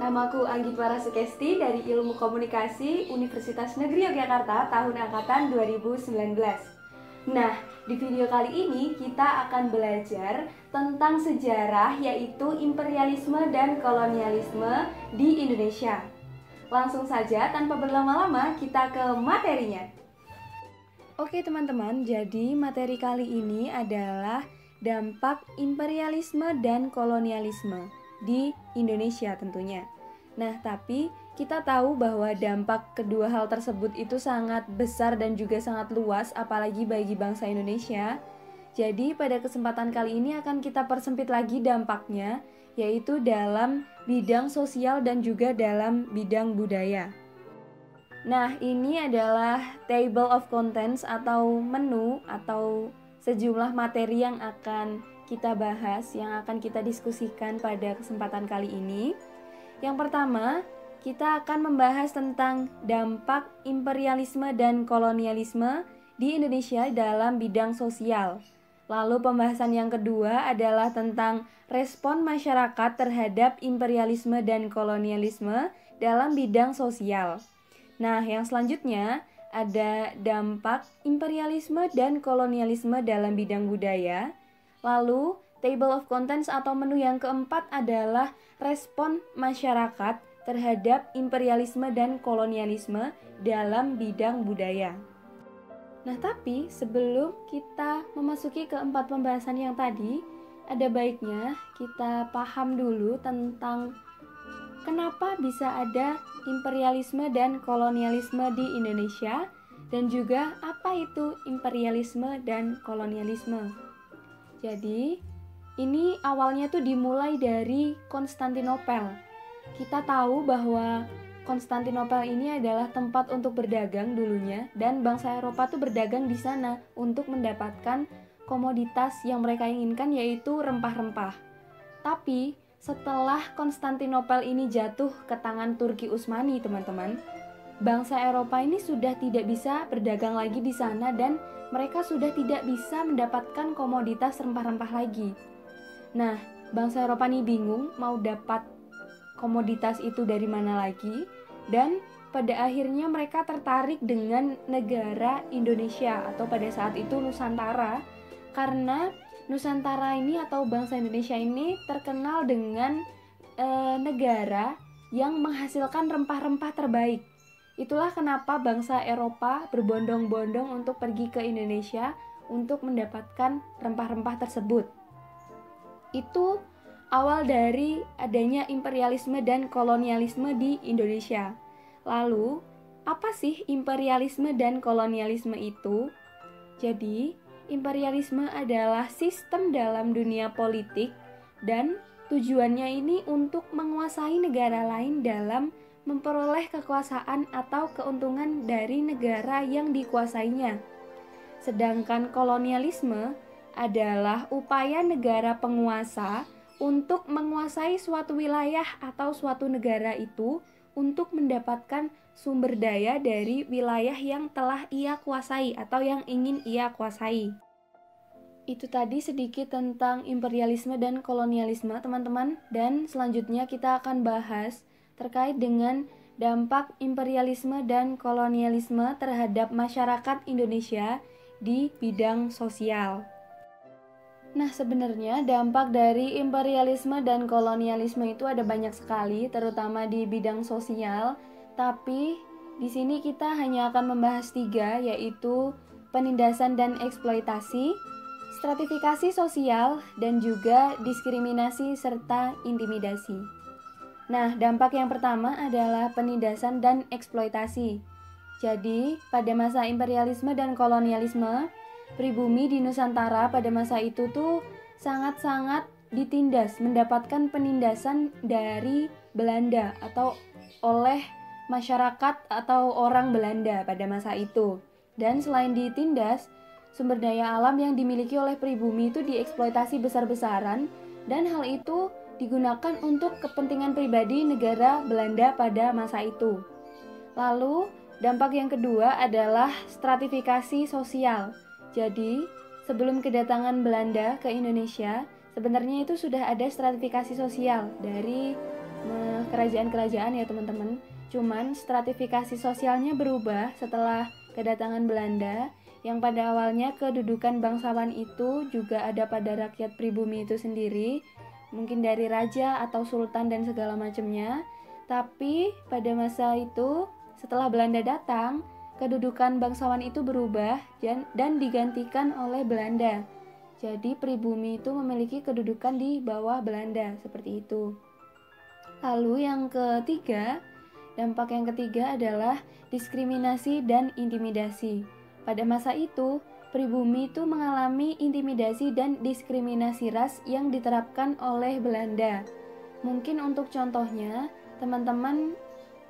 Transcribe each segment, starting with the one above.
Namaku Anggitwara Sukesti dari Ilmu Komunikasi Universitas Negeri Yogyakarta tahun angkatan 2019. Nah, di video kali ini kita akan belajar tentang sejarah yaitu imperialisme dan kolonialisme di Indonesia. Langsung saja tanpa berlama-lama kita ke materinya. Oke teman-teman, jadi materi kali ini adalah dampak imperialisme dan kolonialisme di Indonesia tentunya. Nah, tapi kita tahu bahwa dampak kedua hal tersebut itu sangat besar dan juga sangat luas, apalagi bagi bangsa Indonesia. Jadi pada kesempatan kali ini akan kita persempit lagi dampaknya, yaitu dalam bidang sosial dan juga dalam bidang budaya. Nah, ini adalah table of contents atau menu atau sejumlah materi yang akan kita bahas, yang akan kita diskusikan pada kesempatan kali ini. Yang pertama, kita akan membahas tentang dampak imperialisme dan kolonialisme di Indonesia dalam bidang sosial. Lalu pembahasan yang kedua adalah tentang respon masyarakat terhadap imperialisme dan kolonialisme dalam bidang sosial. Nah, yang selanjutnya ada dampak imperialisme dan kolonialisme dalam bidang budaya. Lalu, table of contents atau menu yang keempat adalah respon masyarakat terhadap imperialisme dan kolonialisme dalam bidang budaya. Nah, tapi sebelum kita memasuki keempat pembahasan yang tadi, ada baiknya kita paham dulu tentang kenapa bisa ada imperialisme dan kolonialisme di Indonesia, dan juga apa itu imperialisme dan kolonialisme. Jadi, ini awalnya tuh dimulai dari Konstantinopel. Kita tahu bahwa Konstantinopel ini adalah tempat untuk berdagang dulunya, dan bangsa Eropa tuh berdagang di sana untuk mendapatkan komoditas yang mereka inginkan, yaitu rempah-rempah. Tapi setelah Konstantinopel ini jatuh ke tangan Turki Utsmani, teman-teman, bangsa Eropa ini sudah tidak bisa berdagang lagi di sana dan mereka sudah tidak bisa mendapatkan komoditas rempah-rempah lagi. Nah, bangsa Eropa ini bingung mau dapat komoditas itu dari mana lagi, dan pada akhirnya mereka tertarik dengan negara Indonesia atau pada saat itu Nusantara, karena Nusantara ini atau bangsa Indonesia ini terkenal dengan negara yang menghasilkan rempah-rempah terbaik. Itulah kenapa bangsa Eropa berbondong-bondong untuk pergi ke Indonesia untuk mendapatkan rempah-rempah tersebut. Itu awal dari adanya imperialisme dan kolonialisme di Indonesia. Lalu, apa sih imperialisme dan kolonialisme itu? Jadi, imperialisme adalah sistem dalam dunia politik dan tujuannya ini untuk menguasai negara lain dalam memperoleh kekuasaan atau keuntungan dari negara yang dikuasainya. Sedangkan kolonialisme adalah upaya negara penguasa untuk menguasai suatu wilayah atau suatu negara itu untuk mendapatkan sumber daya dari wilayah yang telah ia kuasai atau yang ingin ia kuasai. Itu tadi sedikit tentang imperialisme dan kolonialisme, teman-teman. Dan selanjutnya kita akan bahas terkait dengan dampak imperialisme dan kolonialisme terhadap masyarakat Indonesia di bidang sosial. Nah, sebenarnya dampak dari imperialisme dan kolonialisme itu ada banyak sekali, terutama di bidang sosial. Tapi di sini kita hanya akan membahas 3, yaitu penindasan dan eksploitasi, stratifikasi sosial, dan juga diskriminasi serta intimidasi. Nah, dampak yang pertama adalah penindasan dan eksploitasi. Jadi, pada masa imperialisme dan kolonialisme, pribumi di Nusantara pada masa itu tuh sangat-sangat ditindas, mendapatkan penindasan dari Belanda atau oleh masyarakat atau orang Belanda pada masa itu. Dan selain ditindas, sumber daya alam yang dimiliki oleh pribumi itu dieksploitasi besar-besaran, dan hal itu digunakan untuk kepentingan pribadi negara Belanda pada masa itu. Lalu, dampak yang kedua adalah stratifikasi sosial. Jadi, sebelum kedatangan Belanda ke Indonesia, sebenarnya itu sudah ada stratifikasi sosial dari kerajaan-kerajaan ya teman-teman. Cuman stratifikasi sosialnya berubah setelah kedatangan Belanda, yang pada awalnya kedudukan bangsawan itu juga ada pada rakyat pribumi itu sendiri, mungkin dari raja atau sultan dan segala macamnya. Tapi pada masa itu setelah Belanda datang, kedudukan bangsawan itu berubah dan digantikan oleh Belanda. Jadi pribumi itu memiliki kedudukan di bawah Belanda, seperti itu. Lalu yang ketiga, dampak yang ketiga adalah diskriminasi dan intimidasi. Pada masa itu, pribumi itu mengalami intimidasi dan diskriminasi ras yang diterapkan oleh Belanda. Mungkin untuk contohnya, teman-teman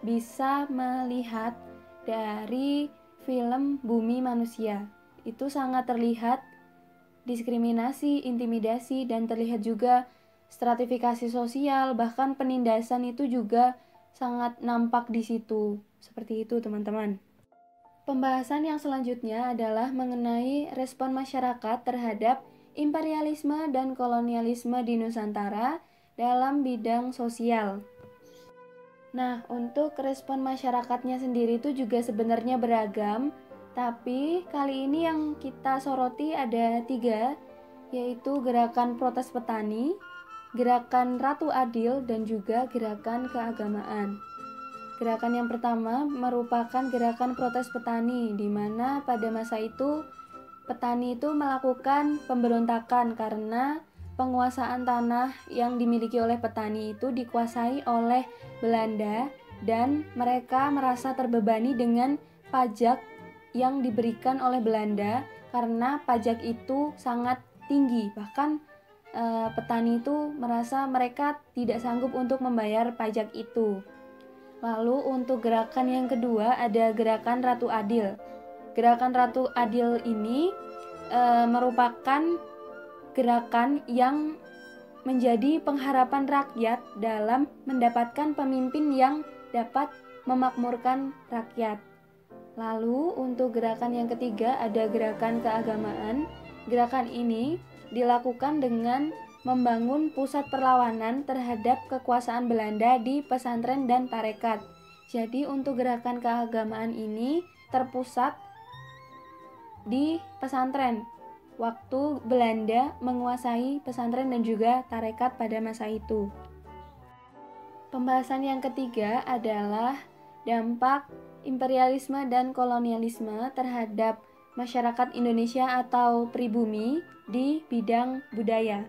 bisa melihat dari film Bumi Manusia. Itu sangat terlihat diskriminasi, intimidasi, dan terlihat juga stratifikasi sosial, bahkan penindasan itu juga sangat nampak di situ. Seperti itu, teman-teman. Pembahasan yang selanjutnya adalah mengenai respon masyarakat terhadap imperialisme dan kolonialisme di Nusantara dalam bidang sosial. Nah, untuk respon masyarakatnya sendiri itu juga sebenarnya beragam, tapi kali ini yang kita soroti ada 3, yaitu gerakan protes petani, gerakan Ratu Adil, dan juga gerakan keagamaan. Gerakan yang pertama merupakan gerakan protes petani, di mana pada masa itu petani itu melakukan pemberontakan karena penguasaan tanah yang dimiliki oleh petani itu dikuasai oleh Belanda dan mereka merasa terbebani dengan pajak yang diberikan oleh Belanda karena pajak itu sangat tinggi. Bahkan petani itu merasa mereka tidak sanggup untuk membayar pajak itu. Lalu untuk gerakan yang kedua ada gerakan Ratu Adil. Gerakan Ratu Adil ini merupakan gerakan yang menjadi pengharapan rakyat dalam mendapatkan pemimpin yang dapat memakmurkan rakyat. Lalu untuk gerakan yang ketiga ada gerakan keagamaan. Gerakan ini dilakukan dengan membangun pusat perlawanan terhadap kekuasaan Belanda di pesantren dan tarekat. Jadi untuk gerakan keagamaan ini terpusat di pesantren waktu Belanda menguasai pesantren dan juga tarekat pada masa itu. Pembahasan yang ketiga adalah dampak imperialisme dan kolonialisme terhadap masyarakat Indonesia atau pribumi di bidang budaya.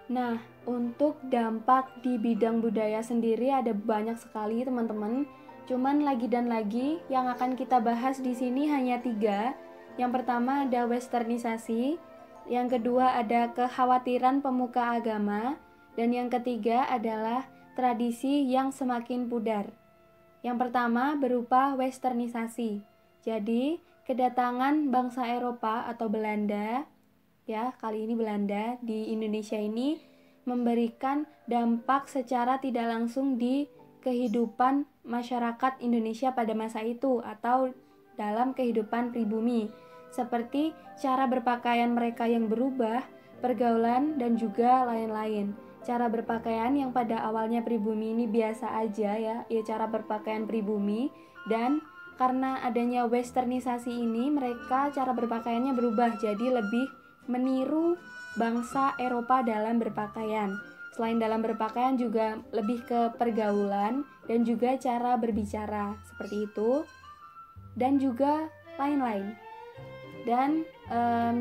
Nah, untuk dampak di bidang budaya sendiri ada banyak sekali teman-teman. Cuman lagi dan lagi yang akan kita bahas di sini hanya 3. Yang pertama ada westernisasi, yang kedua ada kekhawatiran pemuka agama, dan yang ketiga adalah tradisi yang semakin pudar. Yang pertama berupa westernisasi. Jadi, kedatangan bangsa Eropa atau Belanda, ya, kali ini Belanda di Indonesia ini memberikan dampak secara tidak langsung di kehidupan masyarakat Indonesia pada masa itu atau dalam kehidupan pribumi, seperti cara berpakaian mereka yang berubah, pergaulan, dan juga lain-lain. Cara berpakaian yang pada awalnya pribumi ini biasa aja ya cara berpakaian pribumi, dan karena adanya westernisasi ini mereka cara berpakaiannya berubah jadi lebih meniru bangsa Eropa dalam berpakaian. Selain dalam berpakaian juga lebih ke pergaulan dan juga cara berbicara seperti itu, dan juga lain-lain. Dan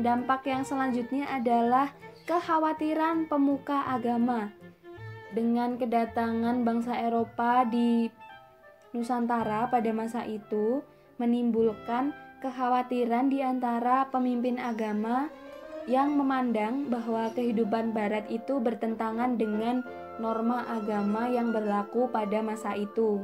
dampak yang selanjutnya adalah kekhawatiran pemuka agama. Dengan kedatangan bangsa Eropa di Nusantara pada masa itu menimbulkan kekhawatiran di antara pemimpin agama yang memandang bahwa kehidupan barat itu bertentangan dengan norma agama yang berlaku pada masa itu.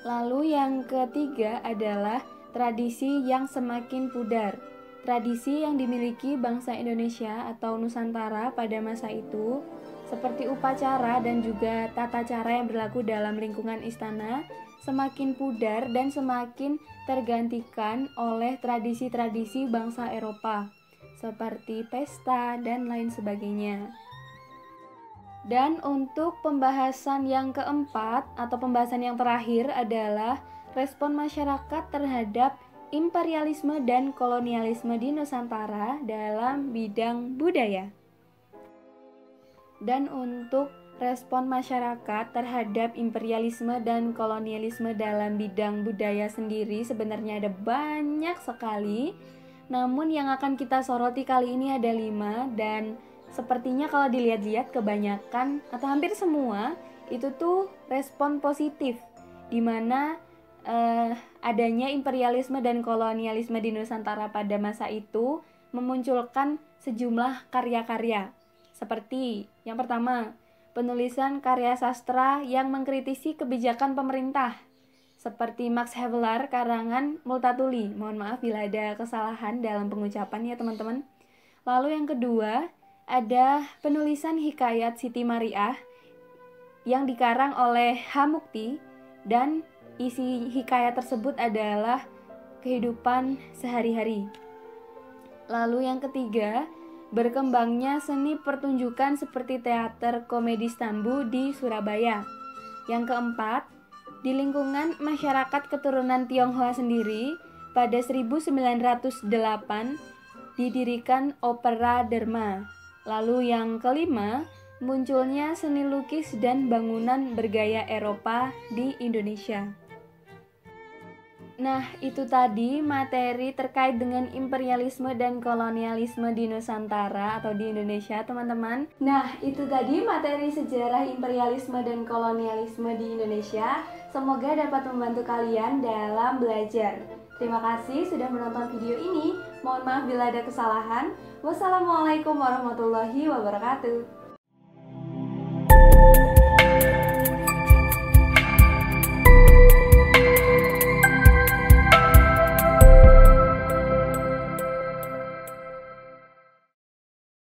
Lalu yang ketiga adalah tradisi yang semakin pudar. Tradisi yang dimiliki bangsa Indonesia atau Nusantara pada masa itu seperti upacara dan juga tata cara yang berlaku dalam lingkungan istana semakin pudar dan semakin tergantikan oleh tradisi-tradisi bangsa Eropa seperti pesta dan lain sebagainya. Dan untuk pembahasan yang keempat atau pembahasan yang terakhir adalah respon masyarakat terhadap imperialisme dan kolonialisme di Nusantara dalam bidang budaya. Dan untuk respon masyarakat terhadap imperialisme dan kolonialisme dalam bidang budaya sendiri sebenarnya ada banyak sekali. Namun yang akan kita soroti kali ini ada 5, dan sepertinya kalau dilihat-lihat kebanyakan atau hampir semua itu tuh respon positif, dimana adanya imperialisme dan kolonialisme di Nusantara pada masa itu memunculkan sejumlah karya-karya. Seperti yang pertama, penulisan karya sastra yang mengkritisi kebijakan pemerintah, seperti Max Havelaar karangan Multatuli. Mohon maaf bila ada kesalahan dalam pengucapan ya teman-teman. Lalu yang kedua, ada penulisan hikayat Siti Mariah yang dikarang oleh H. Mukti, dan isi hikayat tersebut adalah kehidupan sehari-hari. Lalu yang ketiga, berkembangnya seni pertunjukan seperti teater komedi Stambu di Surabaya. Yang keempat, di lingkungan masyarakat keturunan Tionghoa sendiri, pada 1908 didirikan Opera Dharma. Lalu yang kelima, munculnya seni lukis dan bangunan bergaya Eropa di Indonesia. Nah, itu tadi materi terkait dengan imperialisme dan kolonialisme di Nusantara atau di Indonesia, teman-teman. Nah, itu tadi materi sejarah imperialisme dan kolonialisme di Indonesia. Semoga dapat membantu kalian dalam belajar. Terima kasih sudah menonton video ini. Mohon maaf bila ada kesalahan. Wassalamualaikum warahmatullahi wabarakatuh.